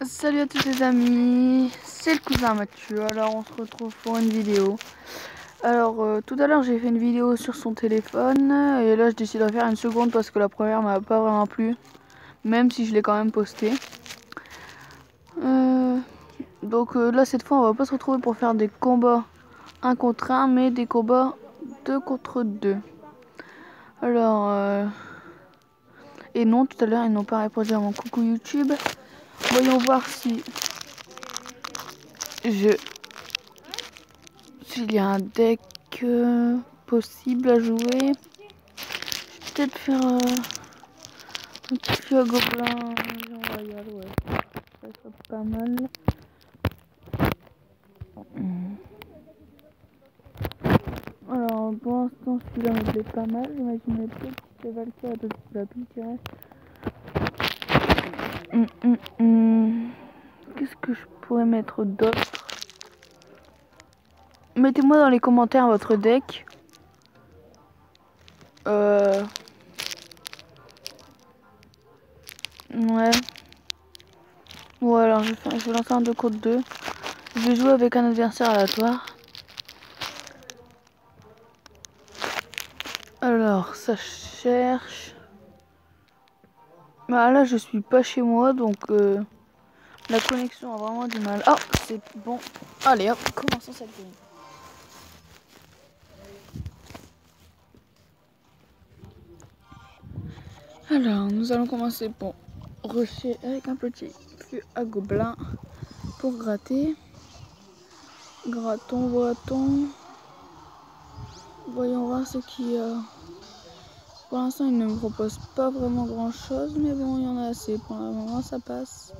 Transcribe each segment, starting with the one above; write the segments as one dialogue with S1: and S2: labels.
S1: Salut à tous les amis, c'est le cousin Mathieu. Alors on se retrouve pour une vidéo. Alors tout à l'heure j'ai fait une vidéo sur son téléphone et là je décide de faire une seconde parce que la première m'a pas vraiment plu, même si je l'ai quand même postée. Donc là cette fois on va pas se retrouver pour faire des combats 1 contre 1 mais des combats 2 contre 2. Alors et non, tout à l'heure ils n'ont pas répondu à mon coucou YouTube. Voyons voir si s'il y a un deck possible à jouer. Peut-être faire un petit feu à gobelin royal, ouais. Ça serait pas mal. Alors pour l'instant celui-là me plaît pas mal. J'imaginais peut-être que c'est Valkyrie de la Pinterest. Qu'est-ce que je pourrais mettre d'autre? Mettez-moi dans les commentaires votre deck. Ouais. Ou alors je vais lancer un 2 contre 2. Je vais jouer avec un adversaire aléatoire. Alors ça cherche. Bah là je suis pas chez moi donc la connexion a vraiment du mal. Oh c'est bon. Allez hop, commençons cette game. Alors nous allons commencer pour rusher avec un petit feu à gobelin pour gratter. Grattons, grattons. Voyons voir ce qu'il y a. Pour l'instant il ne me propose pas vraiment grand chose, mais bon il y en a assez. Pour le moment ça passe.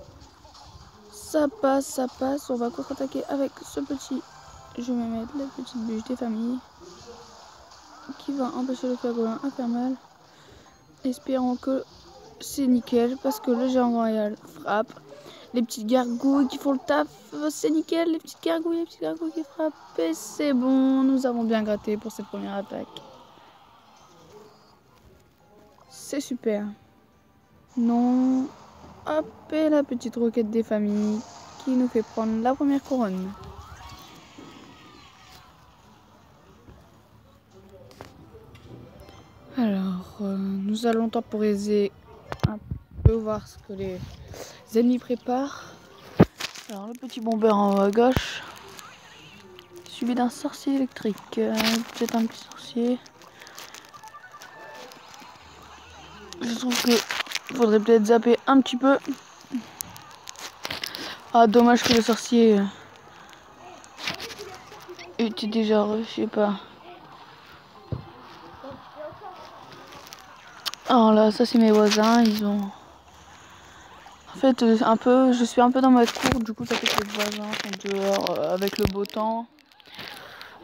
S1: Ça passe, ça passe. On va contre-attaquer avec ce petit. Je vais mettre la petite bûche des familles qui va empêcher le feu à gobelin à faire mal. Espérons que c'est nickel parce que le géant royal frappe. Les petites gargouilles qui font le taf, c'est nickel. Les petites gargouilles qui frappent. Et c'est bon, nous avons bien gratté pour cette première attaque. C'est super. Non. Hop, et la petite roquette des familles qui nous fait prendre la première couronne. Alors, nous allons temporiser un peu, voir ce que les ennemis préparent. Alors, le petit bomber en haut à gauche, suivi d'un sorcier électrique. Peut-être un petit sorcier. Je trouve que faudrait peut-être zapper un petit peu. Ah, dommage que le sorcier était déjà, je sais pas. Alors là, ça c'est mes voisins, ils ont... En fait, je suis un peu dans ma cour, du coup ça fait que les voisins sont dehors avec le beau temps.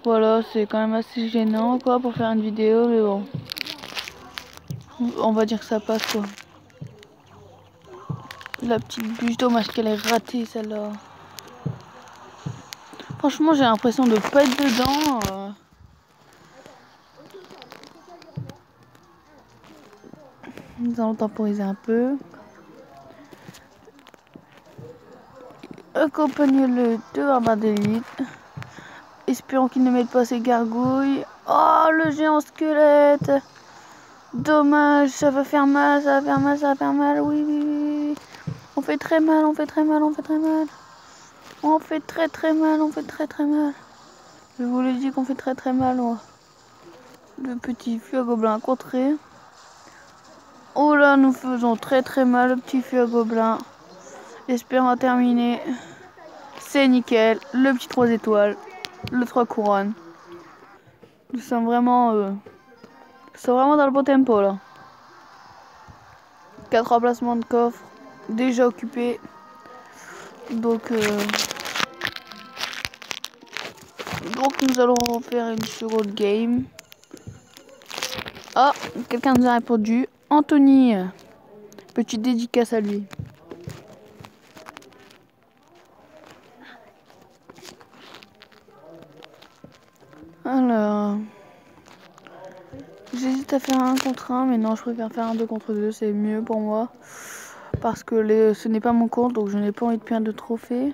S1: Voilà, c'est quand même assez gênant quoi pour faire une vidéo, mais bon. On va dire que ça passe quoi. La petite bûche, dommage qu'elle ait raté celle-là. Franchement, j'ai l'impression de pas être dedans. Nous allons temporiser un peu. Accompagne-le de barbares d'élite. Espérons qu'il ne mette pas ses gargouilles. Oh, le géant squelette. Dommage, ça va faire mal, ça va faire mal, ça va faire mal. Oui, oui, oui. On fait très mal, on fait très mal, on fait très mal. On fait très très mal, on fait très très mal. Je vous l'ai dit qu'on fait très très mal. Oh. Le petit feu à gobelin contré. Oh là, nous faisons très très mal, le petit feu à gobelin. Espérons terminer. C'est nickel. Le petit 3 étoiles. Le 3 couronnes. Nous sommes vraiment... c'est vraiment dans le bon tempo là. 4 emplacements de coffre. Déjà occupés. Donc nous allons refaire une seconde game. Ah, quelqu'un nous a répondu. Anthony. Petite dédicace à lui. Alors... j'hésite à faire un contre 1, mais non, je préfère faire un 2 contre 2, c'est mieux pour moi. Parce que ce n'est pas mon compte, donc je n'ai pas envie de perdre de trophées.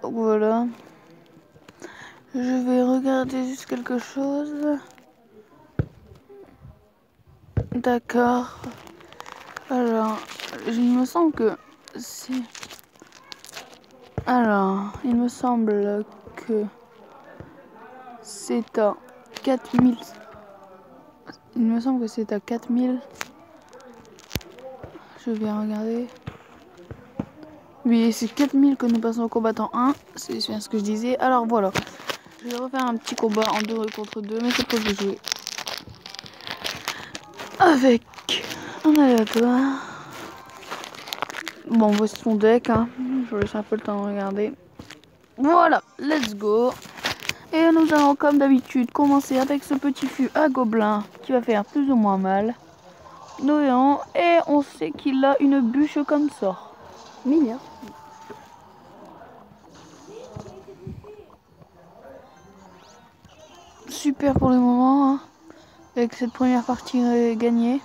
S1: Donc voilà. Je vais regarder juste quelque chose. D'accord. Alors, il me semble que c'est... Alors, il me semble que c'est à 4000. Il me semble que c'est à 4000. Je vais regarder. Oui, c'est 4000 que nous passons au combattant 1. C'est bien ce que je disais. Alors voilà. Je vais refaire un petit combat en 2 contre 2. Mais c'est pas que je vais jouer avec un aléatoire. Bon, voici son deck. Hein. Je vous laisse un peu le temps de regarder. Voilà, let's go. Et nous allons comme d'habitude commencer avec ce petit fût à gobelin qui va faire plus ou moins mal. Nous verrons. Et on sait qu'il a une bûche comme sort.
S2: Mignon.
S1: Super pour le moment. Hein. Avec cette première partie gagnée.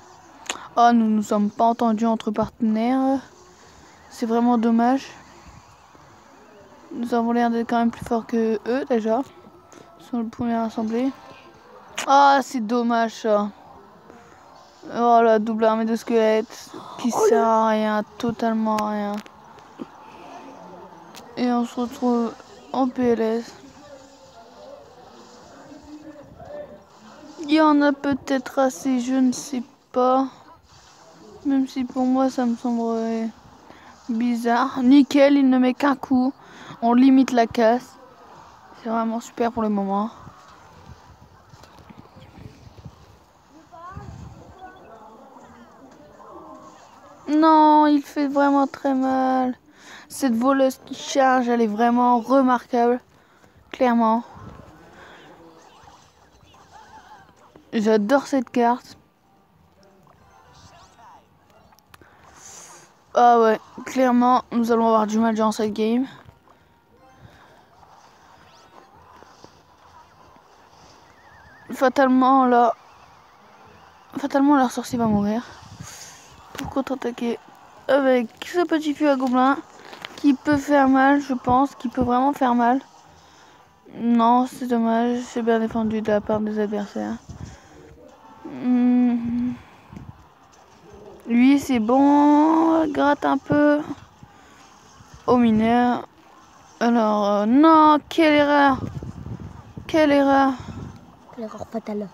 S1: Ah, nous nous sommes pas entendus entre partenaires. C'est vraiment dommage. Nous avons l'air d'être quand même plus forts que eux déjà. Sur le premier assemblée. Ah, c'est dommage ça. Oh la double armée de squelettes qui sert à rien, totalement à rien. Et on se retrouve en PLS. Il y en a peut-être assez, je ne sais pas. Même si pour moi ça me semblerait bizarre. Nickel, il ne met qu'un coup. On limite la casse. C'est vraiment super pour le moment. Non, il fait vraiment très mal. Cette voleuse qui charge, elle est vraiment remarquable. Clairement. J'adore cette carte. Ah ouais, clairement, nous allons avoir du mal durant cette game. Fatalement, leur sorcier va mourir. Pour contre-attaquer avec ce petit fût à gobelin qui peut faire mal, je pense, qui peut vraiment faire mal. Non, c'est dommage, c'est bien défendu de la part des adversaires. Lui, c'est bon, gratte un peu au mineur. Alors, non, quelle erreur! Quelle erreur!
S2: L'erreur fatale.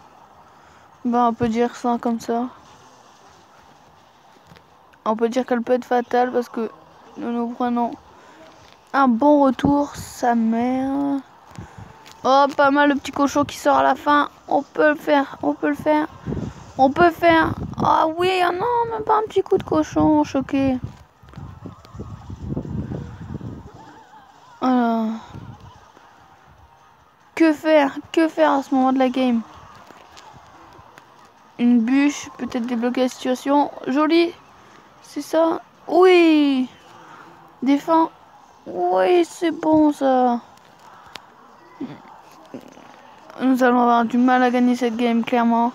S1: Bah, on peut dire ça comme ça. On peut dire qu'elle peut être fatale parce que nous prenons un bon retour, sa mère. Oh, pas mal le petit cochon qui sort à la fin. On peut le faire, on peut le faire. On peut faire. Ah oui, oh non, même pas un petit coup de cochon, choqué. Alors. Que faire? Que faire à ce moment de la game? Une bûche, peut-être débloquer la situation. Joli. C'est ça? Oui. Défends. Oui, c'est bon ça. Nous allons avoir du mal à gagner cette game, clairement.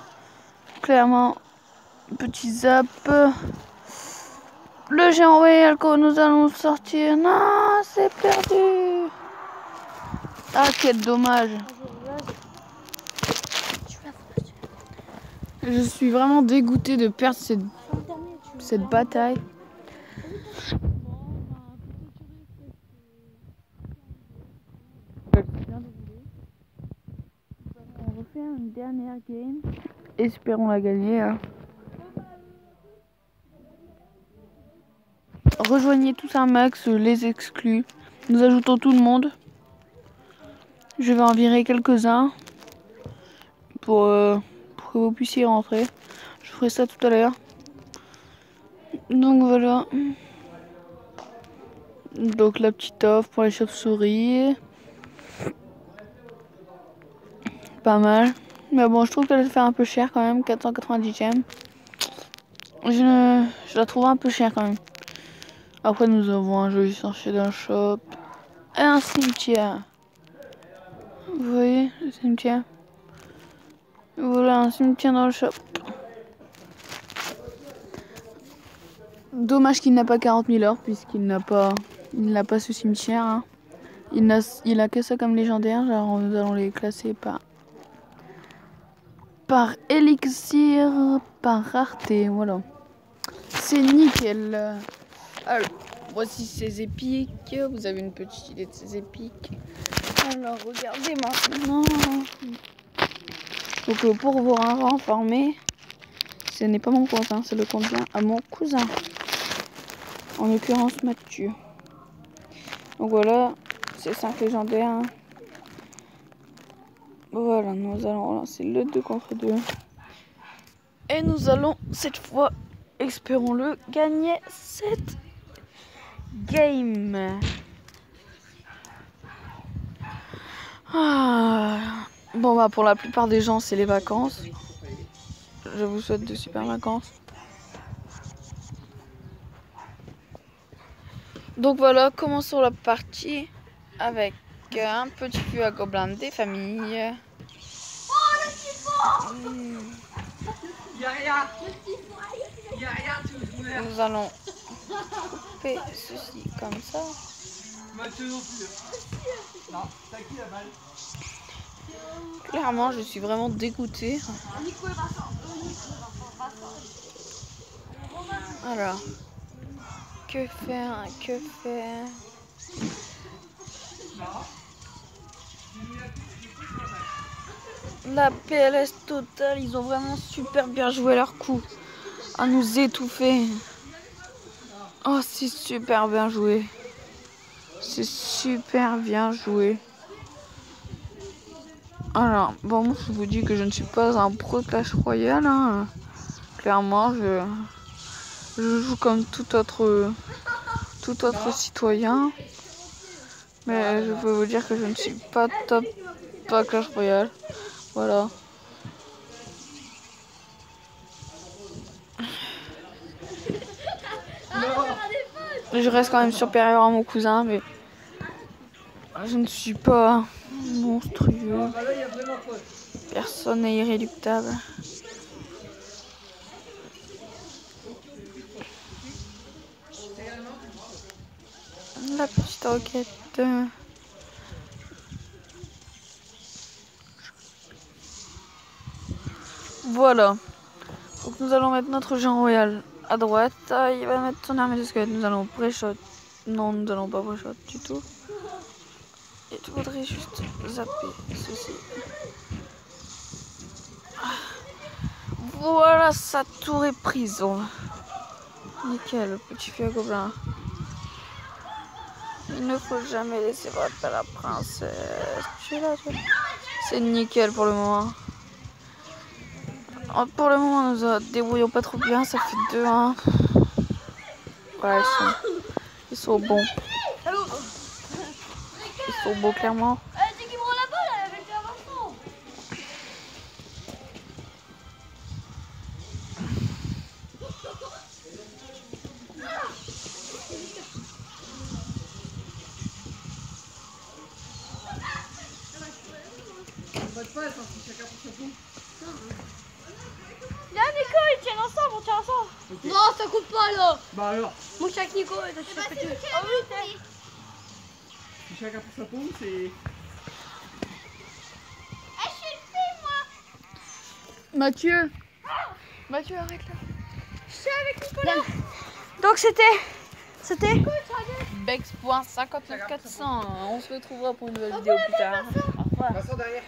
S1: Clairement. Petit zap. Le géant whale que nous allons sortir. Non, c'est perdu. Ah, quel dommage. Je suis vraiment dégoûté de perdre cette bataille. On refait une dernière game. Espérons la gagner. Hein. Rejoignez tous un max, les exclus. Nous ajoutons tout le monde. Je vais en virer quelques-uns pour que vous puissiez rentrer. Je ferai ça tout à l'heure. Donc voilà. Donc la petite offre pour les chauves-souris. Pas mal. Mais bon, je trouve qu'elle fait un peu cher quand même. 490 gemmes. Je la trouve un peu cher quand même. Après, nous avons un joli sorcier d'un shop. Et un cimetière. Vous voyez le cimetière? Voilà, un cimetière dans le shop. Dommage qu'il n'a pas 40 000 heures puisqu'il n'a pas ce cimetière. Hein. Il a que ça comme légendaire. Genre nous allons les classer par élixir, par rareté. Voilà. C'est nickel. Alors, voici ces épiques. Vous avez une petite idée de ces épiques. Alors regardez maintenant. Donc pour vous informer, ce n'est pas mon compte, hein, c'est le compte bien à mon cousin. En l'occurrence Mathieu. Donc voilà, c'est 5 légendaires. Hein. Voilà, nous allons relancer le 2 contre 2. Et nous allons cette fois, espérons-le, gagner cette game. Ah. Bon bah pour la plupart des gens c'est les vacances. Je vous souhaite de super vacances. Donc voilà, commençons la partie avec un petit feu à gobelins des familles. Nous allons couper ceci comme ça. Clairement, je suis vraiment dégoûtée. Alors, que faire? La PLS totale, ils ont vraiment super bien joué leur coup à nous étouffer. Oh, c'est super bien joué. C'est super bien joué. Alors, bon, moi, je vous dis que je ne suis pas un pro Clash Royale. Hein. Clairement, je joue comme tout autre citoyen. Mais je peux vous dire que je ne suis pas top à Clash Royale. Voilà. Je reste quand même supérieur à mon cousin, mais je ne suis pas monstrueux. Personne n'est irréductable. La petite roquette. Voilà. Donc nous allons mettre notre géant royal à droite. Il va mettre son armée de squelette. Nous allons pré-shot. Non, nous n'allons pas pré-shot du tout. Et tu voudrais juste zapper ceci. Voilà, sa tour est prise. Nickel, le petit feu à gobelin. Il ne faut jamais laisser votre à la princesse. Tu es là, toi. C'est nickel pour le moment. Pour le moment, nous débrouillons pas trop bien. Ça fait 2-1. Ouais, ils sont bons. Ils sont beaux, clairement.
S2: Là, Nico, ils tiennent ensemble, on tient ensemble. Okay. Non, ça coupe pas là.
S3: Bah alors.
S2: Mon chaque Nico, et toi, tu fais ce que tu veux. Ah oui,
S3: Si chacun pour sa peau, c'est.
S2: Je suis une fille, moi.
S1: Mathieu. Mathieu, arrête là.
S2: Je suis avec Nicolas. Donc c'était
S1: Bex.59400. On se retrouvera pour une nouvelle vidéo plus tard. Au revoir.
S3: Vincent derrière.